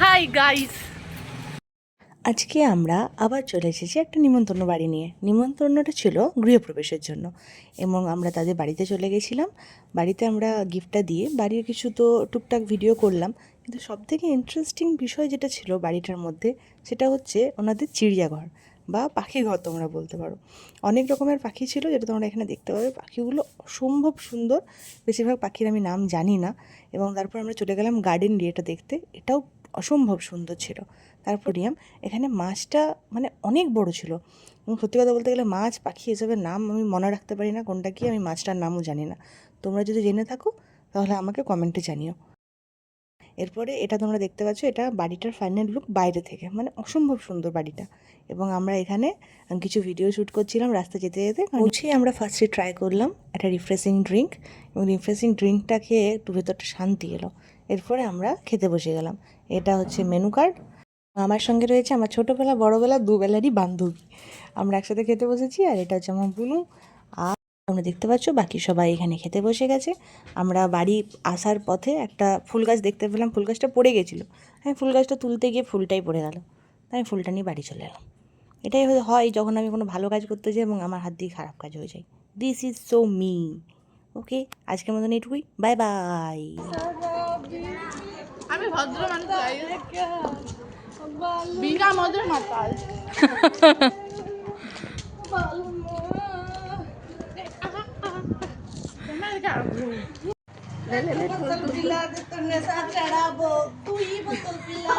Hi guys, আজকে আমরা আবার চলে এসেছি একটা নিমন্ত্রণ বাড়ি নিয়ে। নিমন্ত্রণটা ছিল গৃহপ্রবেশের জন্য এবং আমরা তাদের বাড়িতে চলে গেছিলাম। বাড়িতে আমরা গিফটটা দিয়ে বাড়ির কিছু তো টুকটাক ভিডিও করলাম, কিন্তু সবথেকে ইন্টারেস্টিং বিষয় যেটা ছিল বাড়িটার মধ্যে সেটা হচ্ছে ওনাদের চিড়িয়াঘর বা পাখিঘর তোমরা বলতে পারো। অনেক রকমের পাখি ছিল যেটা তোমরা এখানে দেখতে পাবে। পাখিগুলো অসম্ভব সুন্দর, বেশিরভাগ পাখির আমি নাম জানি না। এবং তারপর আমরা চলে গেলাম গার্ডেন এরিয়াটা দেখতে, এটাও অসম্ভব সুন্দর ছিল। তারপর এখানে মাছটা মানে অনেক বড় ছিল এবং সত্যি কথা বলতে গেলে মাছ পাখি এসবের নাম আমি মনে রাখতে পারি না কোনটা কি, আমি মাছটার নামও জানি না। তোমরা যদি জেনে থাকো তাহলে আমাকে কমেন্টে জানিও। এরপরে এটা তোমরা দেখতে পাচ্ছ, এটা বাড়িটার ফাইনাল লুক বাইরে থেকে, মানে অসম্ভব সুন্দর বাড়িটা। এবং আমরা এখানে কিছু ভিডিও শ্যুট করছিলাম রাস্তা যেতে যেতে। পৌঁছেই আমরা ফার্স্টে ট্রাই করলাম একটা রিফ্রেশিং ড্রিঙ্ক, এবং রিফ্রেশিং ড্রিঙ্কটা খেয়ে একটু ভেতরটা শান্তি এলো। এরপরে আমরা খেতে বসে গেলাম। এটা হচ্ছে মেনু কার্ড। আমার সঙ্গে রয়েছে আমার ছোটোবেলা বড়োবেলা দুবেলারই বান্ধবী, আমরা একসাথে খেতে বসেছি। আর এটা হচ্ছে আমার বুনু। আর তোমরা দেখতে পাচ্ছ বাকি সবাই এখানে খেতে বসে গেছে। আমরা বাড়ি আসার পথে একটা ফুল গাছ দেখতে পেলাম, ফুল গাছটা পড়ে গেছিলো। আমি ফুল গাছটা তুলতে গিয়ে ফুলটাই পড়ে গেল, তাই আমি ফুলটা নিয়ে বাড়ি চলে এলাম। এটাই হয় যখন আমি কোনো ভালো কাজ করতে যাই এবং আমার হাত দিয়ে খারাপ কাজ হয়ে যায়। This is so me. Okay, আজকের মতন এটুকুই, বাই বাই। আমি ভদ্র মানুষ, বিনা মদের মাতাল। बोतल पिला दे तो नशा चढ़ाबो, तू ही बोतल पिला।